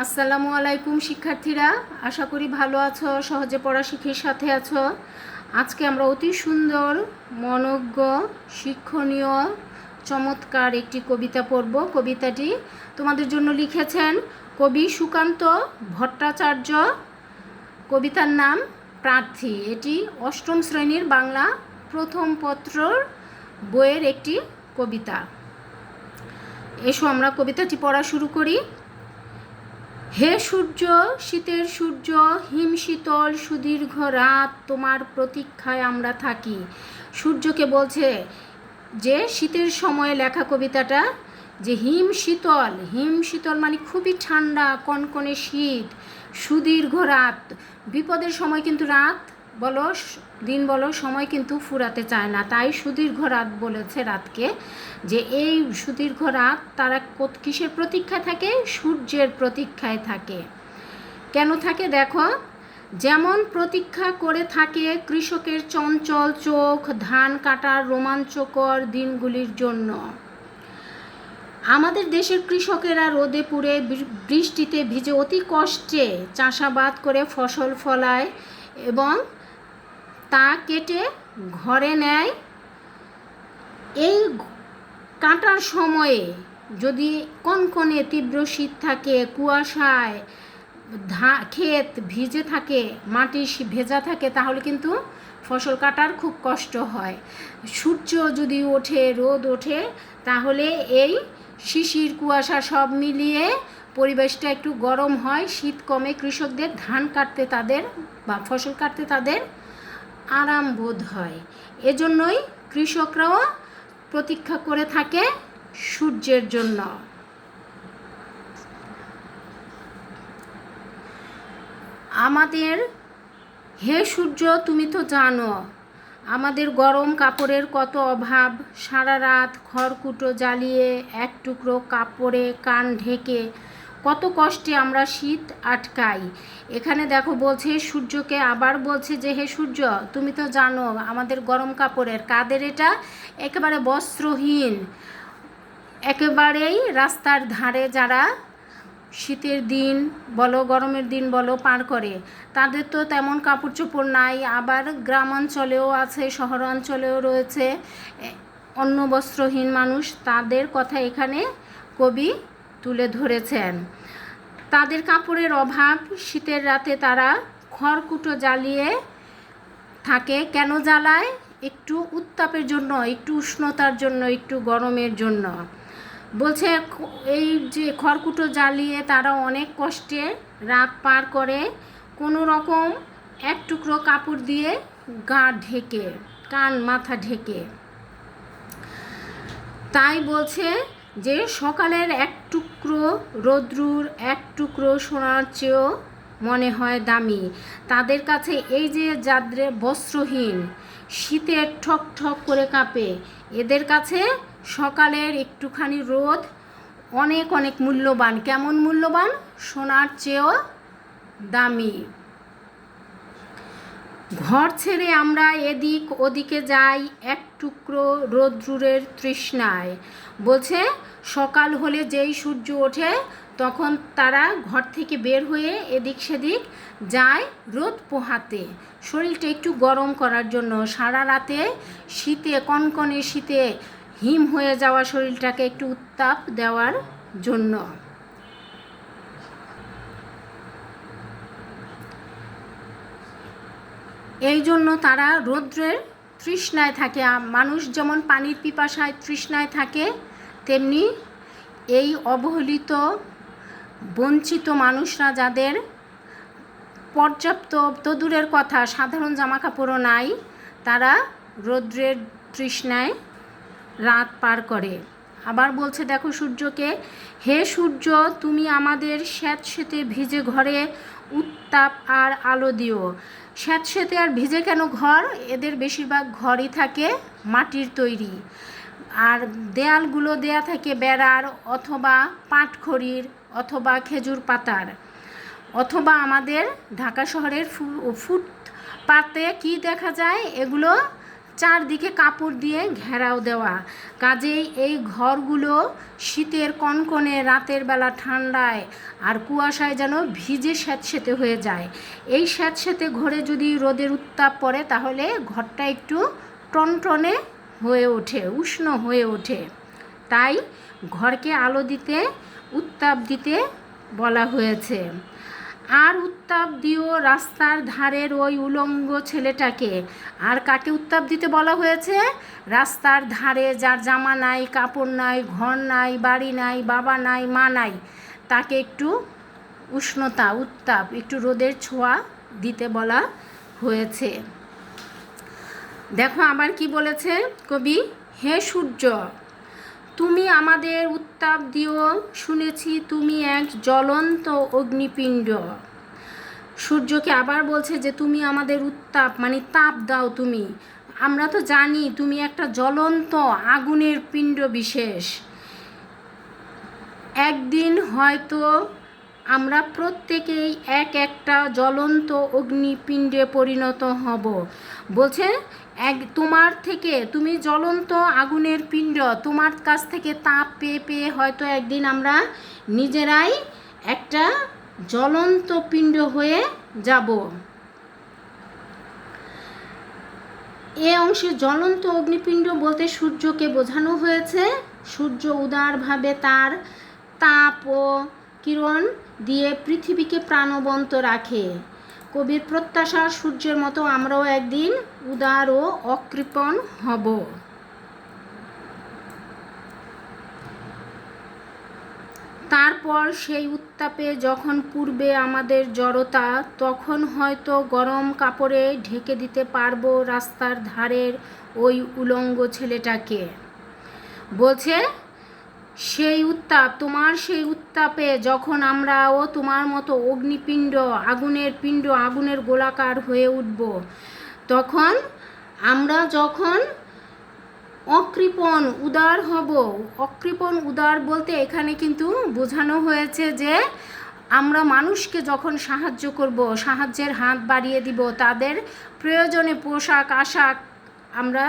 আসসালামু আলাইকুম শিক্ষার্থীরা, আশা করি ভালো আছো, সহজে পড়া শিখির সাথে আছো। আজকে আমরা অতি সুন্দর, মনোজ্ঞ, শিক্ষণীয়, চমৎকার একটি কবিতা পড়ব। কবিতাটি তোমাদের জন্য লিখেছেন কবি সুকান্ত ভট্টাচার্য। কবিতার নাম প্রার্থী। এটি অষ্টম শ্রেণীর বাংলা প্রথম পত্রর বইয়ের একটি কবিতা। এসো আমরা কবিতাটি পড়া শুরু করি। হে সূর্য, শীতের সূর্য, হিম শীতল সুদীর্ঘ রাত, তোমার প্রতীক্ষায় আমরা থাকি। সূর্যকে বলছে যে শীতের সময়ে লেখা কবিতাটা, যে হিম শীতল মানে খুবই ঠান্ডা, কনকনে শীত, সুদীর্ঘ রাত। বিপদের সময় কিন্তু রাত বলো দিন বলো সময় কিন্তু ফুরাতে চায় না, তাই সুদীর্ঘ রাত বলেছে রাতকে। যে এই সুদীর্ঘ রাত তারা কিসের প্রতীক্ষায় থাকে? সূর্যের প্রতীক্ষায় থাকে। কেন থাকে দেখো, যেমন প্রতীক্ষা করে থাকে কৃষকের চঞ্চল চোখ ধান কাটার রোমাঞ্চকর দিনগুলির জন্য। আমাদের দেশের কৃষকেরা রোদে পুড়ে বৃষ্টিতে ভিজে অতি কষ্টে চাষাবাদ করে ফসল ফলায় এবং তা কেটে ঘরে নেয়। এই কাটার সময়ে যদি কনকনে তীব্র শীত থাকে, কুয়াশায় ক্ষেত ভিজে থাকে, মাটি ভেজা থাকে, তাহলে কিন্তু ফসল কাটার খুব কষ্ট হয়। সূর্য যদি ওঠে, রোদ ওঠে, তাহলে এই শিশির কুয়াশা সব মিলিয়ে পরিবেশটা একটু গরম হয়, শীত কমে, কৃষকদের ধান কাটতে তাদের বা ফসল কাটতে তাদের আরাম বোধ হয়। এজন্যই কৃষকরাও প্রতীক্ষা করে থাকে সূর্যের জন্য। আমাদের হে সূর্য, তুমি তো জানো আমাদের গরম কাপড়ের কত অভাব। সারা রাত খড়কুটো জ্বালিয়ে এক টুকরো কাপড়ে কান ঢেকে কত কষ্টে আমরা শীত আটকাই। এখানে দেখো বলছে সূর্যকে, আবার বলছে যে হে সূর্য, তুমি তো জানো আমাদের গরম কাপড়ের, কাদের এটা? একেবারে বস্ত্রহীন, একেবারেই রাস্তার ধারে যারা শীতের দিন বলো গরমের দিন বলো পার করে, তাদের তো তেমন কাপড় চোপড় নাই। আবার গ্রামাঞ্চলেও আছে, শহরাঞ্চলেও রয়েছে অন্য বস্ত্রহীন মানুষ, তাদের কথা এখানে কবি তুলে ধরেছেন। তাদের কাপড়ের অভাব, শীতের রাতে তারা খড়কুটো জ্বালিয়ে থাকে। কেন জ্বালায়? একটু উত্তাপের জন্য, একটু উষ্ণতার জন্য, একটু গরমের জন্য। বলছে এই যে খড়কুটো জ্বালিয়ে তারা অনেক কষ্টে রাত পার করে, কোনো রকম এক টুকরো কাপড় দিয়ে গা ঢেকে, কান মাথা ঢেকে। তাই বলছে যে সকালের এক টুকরো রৌদ্রুর এক টুকরো সোনার চেয়েও মনে হয় দামি। তাদের কাছে এই যে যাদের বস্ত্রহীন, শীতে ঠক ঠক করে কাঁপে, এদের কাছে সকালের একটুখানি রোদ অনেক অনেক মূল্যবান। কেমন মূল্যবান? সোনার চেয়েও দামি। ঘর ছেড়ে আমরা এদিক ওদিকে যাই এক টুকরো রৌদ্রের তৃষ্ণায়। বলছে সকাল হলে যেই সূর্য ওঠে, তখন তারা ঘর থেকে বের হয়ে এদিক সেদিক যায় রোদ পোহাতে, শরীরটা একটু গরম করার জন্য। সারা রাতে শীতে, কনকনে শীতে হিম হয়ে যাওয়া শরীরটাকে একটু উত্তাপ দেওয়ার জন্য। এই জন্য তারা রৌদ্রের তৃষ্ণায় থাকে। মানুষ যেমন পানির পিপাসায় তৃষ্ণায় থাকে, তেমনি এই অবহেলিত বঞ্চিত মানুষরা, যাদের পর্যাপ্ত, তো দূরের কথা সাধারণ জামাকাপড়ও নাই, তারা রৌদ্রের তৃষ্ণায় রাত পার করে। আবার বলছে দেখো সূর্যকে, হে সূর্য, তুমি আমাদের স্যাঁতসেঁতে ভিজে ঘরে উত্তাপ আর আলো দিও। স্যাঁতসেঁতে আর ভিজে কেন ঘর? এদের বেশিরভাগ ঘরই থাকে মাটির তৈরি, আর দেয়ালগুলো দেয়া থাকে বেড়ার, অথবা পাটখড়ির, অথবা খেজুর পাতার, অথবা আমাদের ঢাকা শহরের ফুটপাতে কি দেখা যায়? এগুলো চারদিকে কাপড় দিয়ে ঘেরাও দেওয়া। কাজেই এই ঘরগুলো শীতের কনকনে রাতের বেলা ঠান্ডায় আর কুয়াশায় যেন ভিজে স্যাঁতসেঁতে হয়ে যায়। এই স্যাঁতসেঁতে ঘরে যদি রোদের উত্তাপ পড়ে তাহলে ঘরটা একটু টনটনে হয়ে ওঠে, উষ্ণ হয়ে ওঠে। তাই ঘরকে আলো দিতে, উত্তাপ দিতে বলা হয়েছে। আর উত্তাপ দিও রাস্তার ধারের ওই উলঙ্গ ছেলেটাকে। আর কাকে উত্তাপ দিতে বলা হয়েছে? রাস্তার ধারে যার জামা নাই, কাপড় নাই, ঘর নাই, বাড়ি নাই, বাবা নাই, মা নাই, তাকে একটু উষ্ণতা, উত্তাপ, একটু রোদের ছোঁয়া দিতে বলা হয়েছে। দেখো আবার কি বলেছে কবি, হে সূর্য তুমি আমাদের উত্তাপ দিও, শুনেছি তুমি এক জ্বলন্ত অগ্নিপিণ্ড। সূর্যকে আবার বলছে যে তুমি আমাদের উত্তাপ মানে তাপ দাও তুমি। আমরা তো জানি তুমি একটা জ্বলন্ত আগুনের পিণ্ড বিশেষ। একদিন হয়তো আমরা প্রত্যেকেই এক একটা জ্বলন্ত অগ্নিপিণ্ডে পরিণত হব। বলছে তোমার থেকে, তুমি জ্বলন্ত আগুনের পিণ্ড, তোমার কাছ থেকে তাপ পেয়ে পেয়ে হয়তো একদিন আমরা নিজেরাই একটা জ্বলন্ত পিণ্ড হয়ে যাব। এ অংশে জ্বলন্ত অগ্নিপিণ্ড বলতে সূর্যকে বোঝানো হয়েছে। সূর্য উদারভাবে তার তাপ ও কিরণ দিয়ে পৃথিবীকে প্রাণবন্ত রাখে। কবির প্রত্যাশা সূর্যের মতো আমরাও একদিন উদার ও অকৃপণ হব। তারপর সেই উত্তাপে যখন পূর্বে আমাদের জড়তা, তখন হয়তো গরম কাপড়ে ঢেকে দিতে পারবো রাস্তার ধারের ওই উলঙ্গ ছেলেটাকে। বলছে সেই উত্তাপ, তোমার সেই উত্তাপে যখন আমরাও তোমার মতো অগ্নিপিণ্ড, আগুনের পিণ্ড, আগুনের গোলাকার হয়ে উঠব, তখন আমরা যখন অকৃপণ উদার হব। অকৃপণ উদার বলতে এখানে কিন্তু বোঝানো হয়েছে যে আমরা মানুষকে যখন সাহায্য করব, সাহায্যের হাত বাড়িয়ে দিব, তাদের প্রয়োজনে পোশাক আশাক আমরা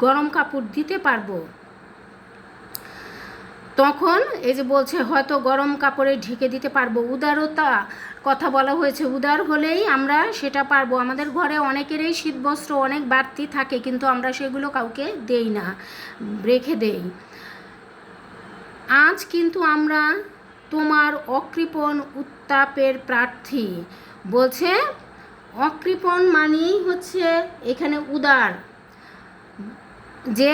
গরম কাপড় দিতে পারবো, তখন এই যে বলছে হয়তো গরম কাপড়ে ঢেকে দিতে পারবো। উদারতা কথা বলা হয়েছে, উদার হলেই আমরা সেটা পারবো। আমাদের ঘরে অনেকেরই শীতবস্ত্র অনেক বাড়তি থাকে, কিন্তু আমরা সেগুলো কাউকে দেই না, রেখে দেই। আজ কিন্তু আমরা তোমার অকৃপণ উত্তাপের প্রার্থী। বলছে অকৃপণ মানেই হচ্ছে এখানে উদার, যে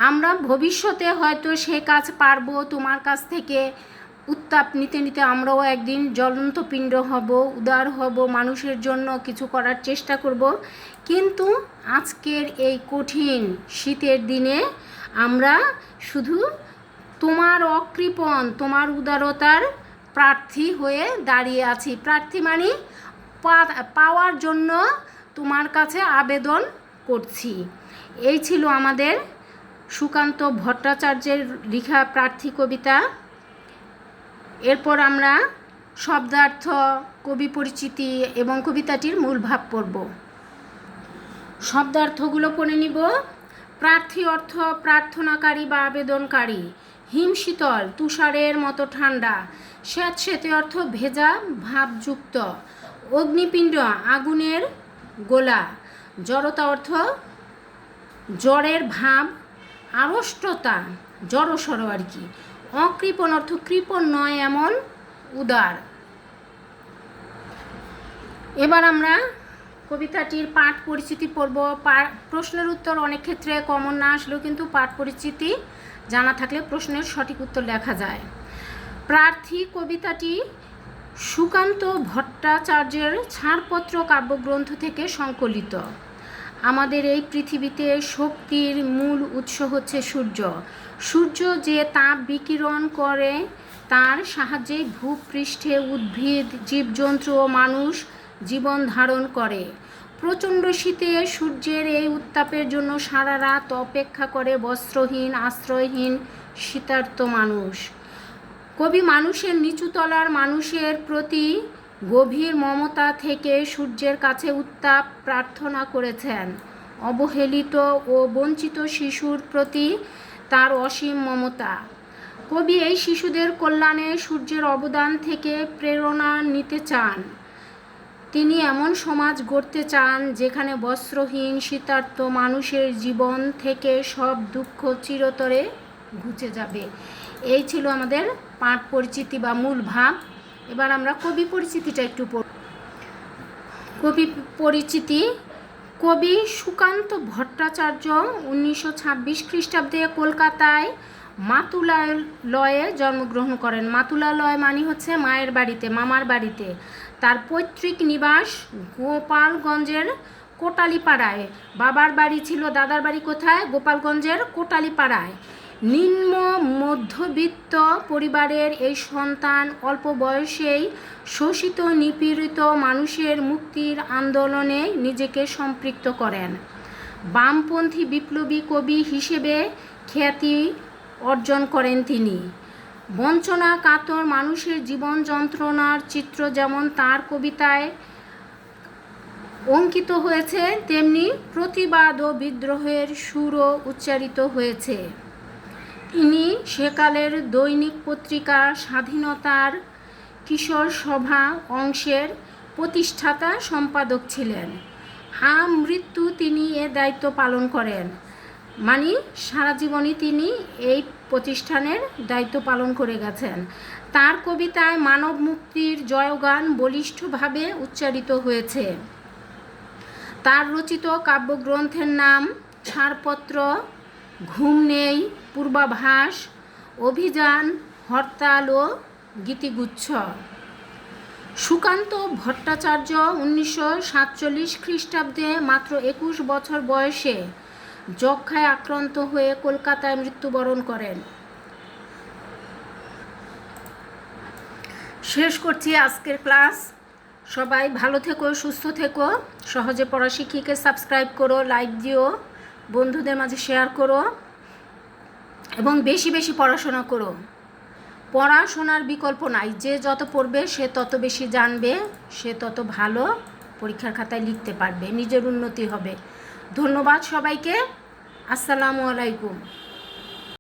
আমরা ভবিষ্যতে হয়তো সে কাজ পারবো। তোমার কাছ থেকে উত্তাপ নিতে নিতে আমরাও একদিন জ্বলন্ত পিণ্ড হব, উদার হব, মানুষের জন্য কিছু করার চেষ্টা করব। কিন্তু আজকের এই কঠিন শীতের দিনে আমরা শুধু তোমার অকৃপণ, তোমার উদারতার প্রার্থী হয়ে দাঁড়িয়ে আছি। প্রার্থী মানে পাওয়ার জন্য তোমার কাছে আবেদন করছি। এই ছিল আমাদের সুকান্ত ভট্টাচার্যের লেখা প্রার্থী কবিতা। এরপর আমরা শব্দার্থ, কবি পরিচিতি এবং কবিতাটির মূল ভাব পড়ব। শব্দার্থগুলো পড়ে নিব। প্রার্থী অর্থ প্রার্থনাকারী বা আবেদনকারী। হিমশীতল, তুষারের মতো ঠান্ডা। স্যাঁতসেঁতে অর্থ ভেজা ভাবযুক্ত। অগ্নিপিণ্ড, আগুনের গোলা। জড়তা অর্থ জ্বরের ভাব, আড়ষ্টতা, জড়সড় আর কি। অকৃপণ অর্থ কৃপণ নয় এমন উদার। এবার আমরা কবিতাটির পাঠ পরিচিতি পড়ব। প্রশ্নের উত্তর অনেক ক্ষেত্রে কমন না আসলেও কিন্তু পাঠ পরিচিতি জানা থাকলে প্রশ্নের সঠিক উত্তর লেখা যায়। প্রার্থী কবিতাটি সুকান্ত ভট্টাচার্যের ছাড়পত্র কাব্যগ্রন্থ থেকে সংকলিত। আমাদের এই পৃথিবীতে শক্তির মূল উৎস হচ্ছে সূর্য। সূর্য যে তাপ বিকিরণ করে তার সাহায্যে ভূপৃষ্ঠে উদ্ভিদ, জীবজন্তু ও মানুষ জীবন ধারণ করে। প্রচণ্ড শীতে সূর্যের এই উত্তাপের জন্য সারা রাত অপেক্ষা করে বস্ত্রহীন, আশ্রয়হীন, শীতার্ত মানুষ। কবি মানুষের নিচুতলার মানুষের প্রতি গভীর মমতা থেকে সূর্যের কাছে উত্তাপ প্রার্থনা করেছেন। অবহেলিত ও বঞ্চিত শিশুর প্রতি তার অসীম মমতা। কবি এই শিশুদের কল্যাণে সূর্যের অবদান থেকে প্রেরণা নিতে চান। তিনি এমন সমাজ গড়তে চান যেখানে বস্ত্রহীন শীতার্ত মানুষের জীবন থেকে সব দুঃখ চিরতরে ঘুচে যাবে। এই ছিল আমাদের পাঠ পরিচিতি বা মূল ভাব। এবার আমরা কবি পরিচিতিটা একটু পড়ব। কবি পরিচিতি। কবি সুকান্ত ভট্টাচার্য 1926 খ্রিস্টাব্দে কলকাতায় মাতুলালয়ে জন্মগ্রহণ করেন। মাতুলালয় মানে হচ্ছে মায়ের বাড়িতে, মামার বাড়িতে। তার পৈতৃক নিবাস গোপালগঞ্জের কোটালীপাড়ায়। বাবার বাড়ি ছিল, দাদার বাড়ি কোথায়? গোপালগঞ্জের কোটালীপাড়ায়। নিম্ন মধ্যবিত্ত পরিবারের এই সন্তান অল্প বয়সেই শোষিত নিপীড়িত মানুষের মুক্তির আন্দোলনে নিজেকে সম্পৃক্ত করেন। বামপন্থী বিপ্লবী কবি হিসেবে খ্যাতি অর্জন করেন তিনি। বঞ্চনা কাতর মানুষের জীবন যন্ত্রণার চিত্র যেমন তার কবিতায় অঙ্কিত হয়েছে, তেমনি প্রতিবাদ ও বিদ্রোহের সুরও উচ্চারিত হয়েছে। তিনি সেকালের দৈনিক পত্রিকা স্বাধীনতার কিশোর সভা অংশের প্রতিষ্ঠাতা সম্পাদক ছিলেন। আমৃত্যু তিনি এ দায়িত্ব পালন করেন। মানে সারা জীবনই তিনি এই প্রতিষ্ঠানের দায়িত্ব পালন করে গেছেন। তার কবিতায় মানব মুক্তির জয়গান বলিষ্ঠভাবে উচ্চারিত হয়েছে। তার রচিত কাব্যগ্রন্থের নাম ছাড়পত্র, ঘুম নেই, পূর্বাভাস, অভিযান, হরতাল ও গীতিগুচ্ছ। সুকান্ত ভট্টাচার্য 1947 খ্রিস্টাব্দে মাত্র 21 বছর বয়সে যক্ষ্মায় আক্রান্ত হয়ে কলকাতায় মৃত্যুবরণ করেন। শেষ করছি আজকের ক্লাস। সবাই ভালো থেকো, সুস্থ থেকো। সহজে পড়া শিখিকে সাবস্ক্রাইব করো, লাইক দিও, বন্ধুদের মাঝে শেয়ার করো এবং বেশি বেশি পড়াশোনা করো। পড়াশোনার বিকল্প নাই। যে যত পড়বে সে তত বেশি জানবে, সে তত ভালো পরীক্ষার খাতায় লিখতে পারবে, নিজের উন্নতি হবে। ধন্যবাদ সবাইকে। আসসালামু আলাইকুম।